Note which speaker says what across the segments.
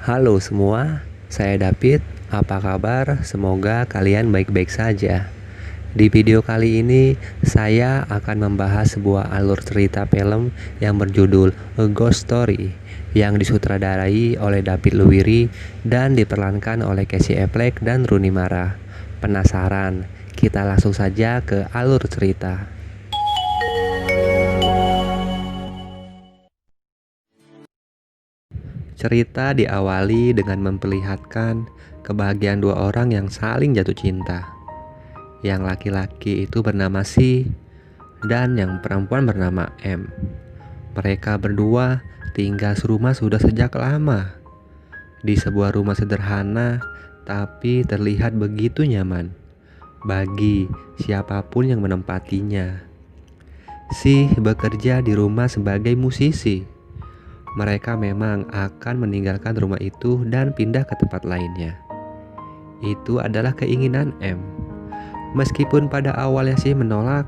Speaker 1: Halo semua, saya David. Apa kabar? Semoga kalian baik-baik saja. Di video kali ini, saya akan membahas sebuah alur cerita film yang berjudul A Ghost Story yang disutradarai oleh David Lowery dan diperankan oleh Casey Affleck dan Rooney Mara. Penasaran? Kita langsung saja ke alur cerita. Cerita diawali dengan memperlihatkan kebahagiaan dua orang yang saling jatuh cinta. Yang laki-laki itu bernama C dan yang perempuan bernama M. Mereka berdua tinggal serumah sudah sejak lama. Di sebuah rumah sederhana tapi terlihat begitu nyaman bagi siapapun yang menempatinya. C bekerja di rumah sebagai musisi. Mereka memang akan meninggalkan rumah itu dan pindah ke tempat lainnya. Itu adalah keinginan M. Meskipun pada awalnya Sih menolak,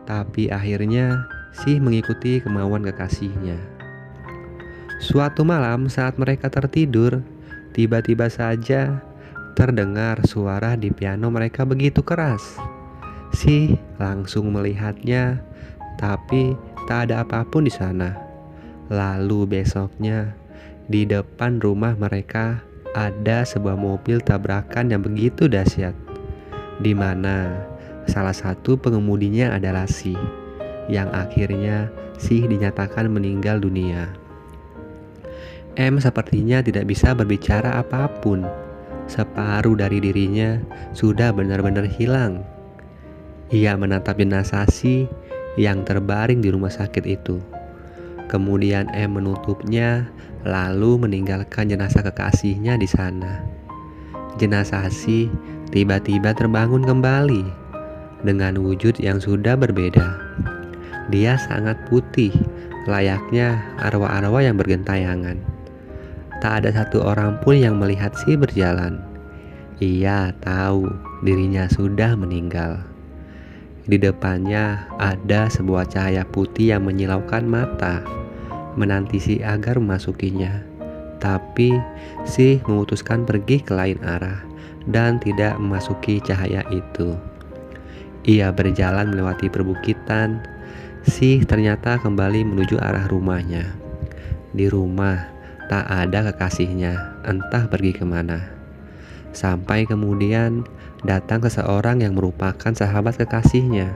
Speaker 1: tapi akhirnya Sih mengikuti kemauan kekasihnya. Suatu malam saat mereka tertidur, tiba-tiba saja terdengar suara di piano mereka begitu keras. Sih langsung melihatnya, tapi tak ada apapun di sana. Lalu besoknya, di depan rumah mereka ada sebuah mobil tabrakan yang begitu dahsyat, di mana salah satu pengemudinya adalah Si, yang akhirnya Si dinyatakan meninggal dunia. M sepertinya tidak bisa berbicara apapun. Separuh dari dirinya sudah benar-benar hilang. Ia menatap jenazah Si yang terbaring di rumah sakit itu. Kemudian M menutupnya, lalu meninggalkan jenazah kekasihnya di sana. Jenazah Si tiba-tiba terbangun kembali dengan wujud yang sudah berbeda. Dia sangat putih, layaknya arwah-arwah yang bergentayangan. Tak ada satu orang pun yang melihat Si berjalan. Ia tahu dirinya sudah meninggal. Di depannya ada sebuah cahaya putih yang menyilaukan mata, menanti Si agar memasukinya. Tapi Si memutuskan pergi ke lain arah dan tidak memasuki cahaya itu. Ia berjalan melewati perbukitan. Si ternyata kembali menuju arah rumahnya. Di rumah tak ada kekasihnya, entah pergi kemana. Sampai kemudian datang seseorang yang merupakan sahabat kekasihnya,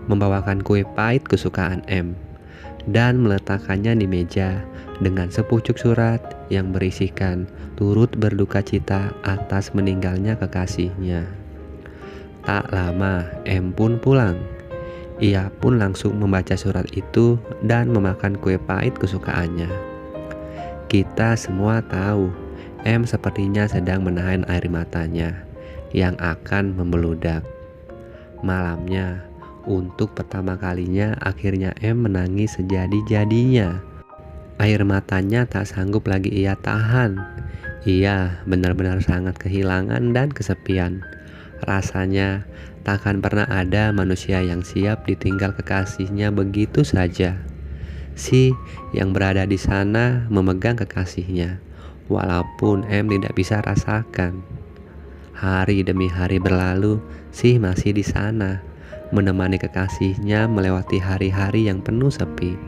Speaker 1: membawakan kue pahit kesukaan M dan meletakkannya di meja dengan sepucuk surat yang berisikan turut berduka cita atas meninggalnya kekasihnya. Tak lama M pun pulang. Ia pun langsung membaca surat itu dan memakan kue pahit kesukaannya. Kita semua tahu M sepertinya sedang menahan air matanya yang akan membeludak. Malamnya, untuk pertama kalinya akhirnya M menangis sejadi-jadinya. Air matanya tak sanggup lagi ia tahan. Ia benar-benar sangat kehilangan dan kesepian. Rasanya takkan pernah ada manusia yang siap ditinggal kekasihnya begitu saja. Si yang berada di sana memegang kekasihnya, walaupun M tidak bisa rasakan. Hari demi hari berlalu, Si masih di sana, menemani kekasihnya melewati hari-hari yang penuh sepi.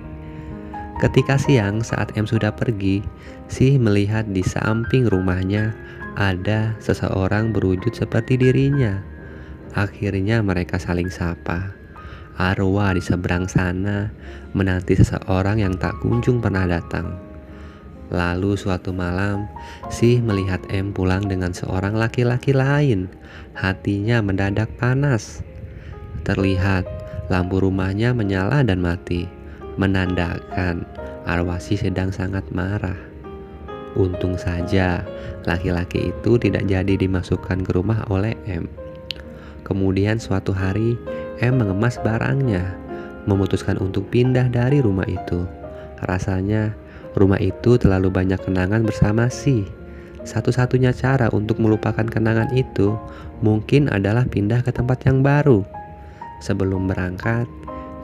Speaker 1: Ketika siang saat M sudah pergi, Si melihat di samping rumahnya ada seseorang berwujud seperti dirinya. Akhirnya mereka saling sapa. Arwah di seberang sana menanti seseorang yang tak kunjung pernah datang. Lalu suatu malam, Si melihat M pulang dengan seorang laki-laki lain. Hatinya mendadak panas. Terlihat lampu rumahnya menyala dan mati, menandakan arwah Si sedang sangat marah. Untung saja laki-laki itu tidak jadi dimasukkan ke rumah oleh M. Kemudian suatu hari M mengemas barangnya, memutuskan untuk pindah dari rumah itu. Rasanya rumah itu terlalu banyak kenangan bersama Si. Satu-satunya cara untuk melupakan kenangan itu mungkin adalah pindah ke tempat yang baru. Sebelum berangkat,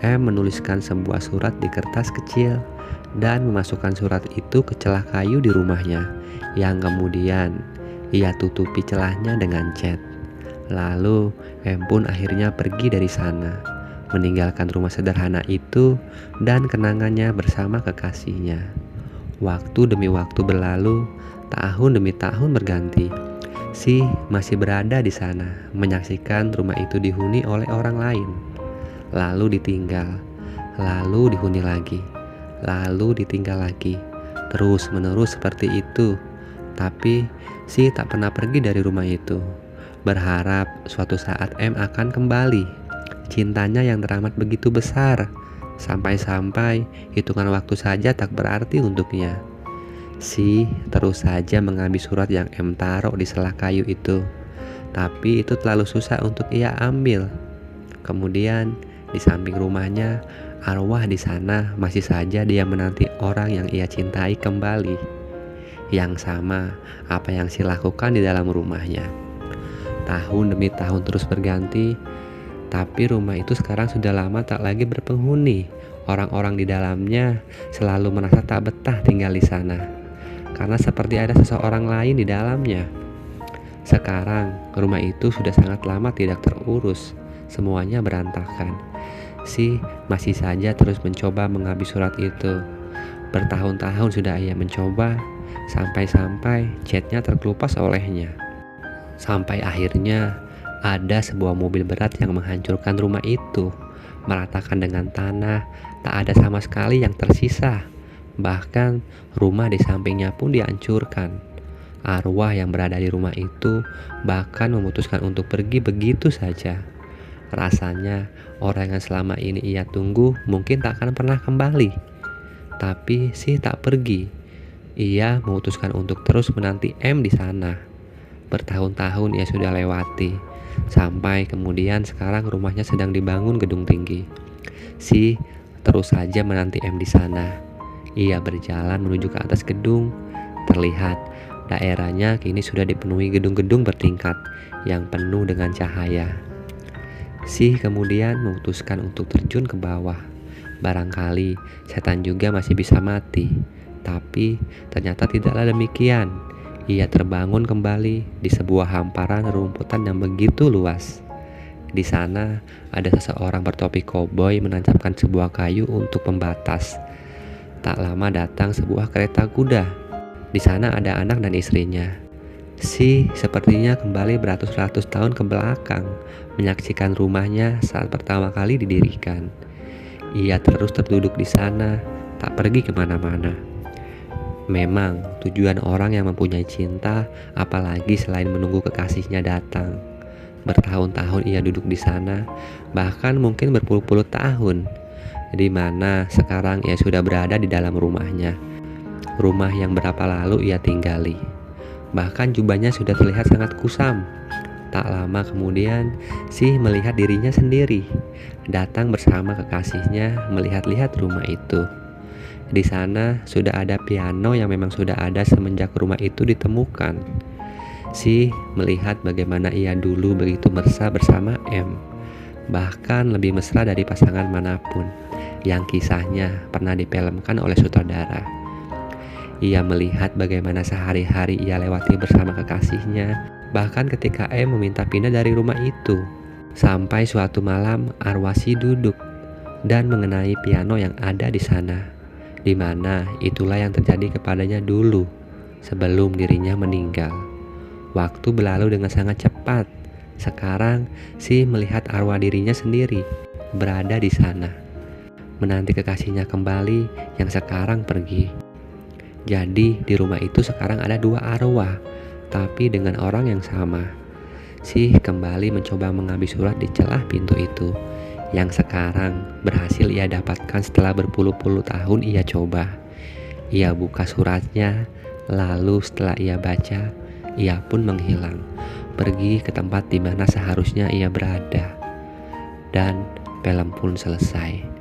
Speaker 1: M menuliskan sebuah surat di kertas kecil dan memasukkan surat itu ke celah kayu di rumahnya yang kemudian ia tutupi celahnya dengan cat. Lalu M pun akhirnya pergi dari sana, meninggalkan rumah sederhana itu dan kenangannya bersama kekasihnya. Waktu demi waktu berlalu, tahun demi tahun berganti. Si masih berada di sana, menyaksikan rumah itu dihuni oleh orang lain, lalu ditinggal, lalu dihuni lagi, lalu ditinggal lagi, terus menerus seperti itu. Tapi si tak pernah pergi dari rumah itu, berharap suatu saat M akan kembali. Cintanya yang teramat begitu besar, sampai-sampai hitungan waktu saja tak berarti untuknya. Si terus saja mengambil surat yang M taruh di sela kayu itu, tapi itu terlalu susah untuk ia ambil. Kemudian di samping rumahnya, arwah di sana masih saja dia menanti orang yang ia cintai kembali. Yang sama apa yang si lakukan di dalam rumahnya. Tahun demi tahun terus berganti, tapi rumah itu sekarang sudah lama tak lagi berpenghuni. Orang-orang di dalamnya selalu merasa tak betah tinggal di sana, karena seperti ada seseorang lain di dalamnya. Sekarang rumah itu sudah sangat lama tidak terurus, semuanya berantakan. Si masih saja terus mencoba mengambil surat itu. Bertahun-tahun sudah ia mencoba, sampai-sampai catnya terkelupas olehnya. Sampai akhirnya ada sebuah mobil berat yang menghancurkan rumah itu, meratakan dengan tanah, tak ada sama sekali yang tersisa. Bahkan rumah di sampingnya pun dihancurkan. Arwah yang berada di rumah itu bahkan memutuskan untuk pergi begitu saja. Rasanya orang yang selama ini ia tunggu mungkin tak akan pernah kembali. Tapi si tak pergi. Ia memutuskan untuk terus menanti M di sana. Bertahun-tahun ia sudah lewati, sampai kemudian sekarang rumahnya sedang dibangun gedung tinggi. Si terus saja menanti M di sana. Ia berjalan menuju ke atas gedung. Terlihat daerahnya kini sudah dipenuhi gedung-gedung bertingkat yang penuh dengan cahaya. Si kemudian memutuskan untuk terjun ke bawah. Barangkali setan juga masih bisa mati. Tapi ternyata tidaklah demikian. Ia terbangun kembali di sebuah hamparan rumputan yang begitu luas. Di sana ada seseorang bertopi koboi menancapkan sebuah kayu untuk pembatas. Tak lama datang sebuah kereta kuda. Di sana ada anak dan istrinya. Si sepertinya kembali beratus-ratus tahun ke belakang, menyaksikan rumahnya saat pertama kali didirikan. Ia terus terduduk di sana, tak pergi kemana-mana. Memang tujuan orang yang mempunyai cinta, apalagi selain menunggu kekasihnya datang. Bertahun-tahun ia duduk di sana, bahkan mungkin berpuluh-puluh tahun, di mana sekarang ia sudah berada di dalam rumahnya. Rumah yang berapa lalu ia tinggali. Bahkan jubahnya sudah terlihat sangat kusam. Tak lama kemudian, si melihat dirinya sendiri, datang bersama kekasihnya melihat-lihat rumah itu. Di sana sudah ada piano yang memang sudah ada semenjak rumah itu ditemukan. Si melihat bagaimana ia dulu begitu mesra bersama M, bahkan lebih mesra dari pasangan manapun yang kisahnya pernah difilmkan oleh sutradara. Ia melihat bagaimana sehari-hari ia lewati bersama kekasihnya, bahkan ketika M meminta pindah dari rumah itu. Sampai suatu malam arwah si duduk dan mengenai piano yang ada di sana, di mana itulah yang terjadi kepadanya dulu sebelum dirinya meninggal. Waktu berlalu dengan sangat cepat. Sekarang si melihat arwah dirinya sendiri berada di sana, menanti kekasihnya kembali yang sekarang pergi. Jadi di rumah itu sekarang ada dua arwah, tapi dengan orang yang sama. Si kembali mencoba mengambil surat di celah pintu itu, yang sekarang berhasil ia dapatkan setelah berpuluh-puluh tahun ia coba. Ia buka suratnya, lalu setelah ia baca, ia pun menghilang, pergi ke tempat di mana seharusnya ia berada. Dan film pun selesai.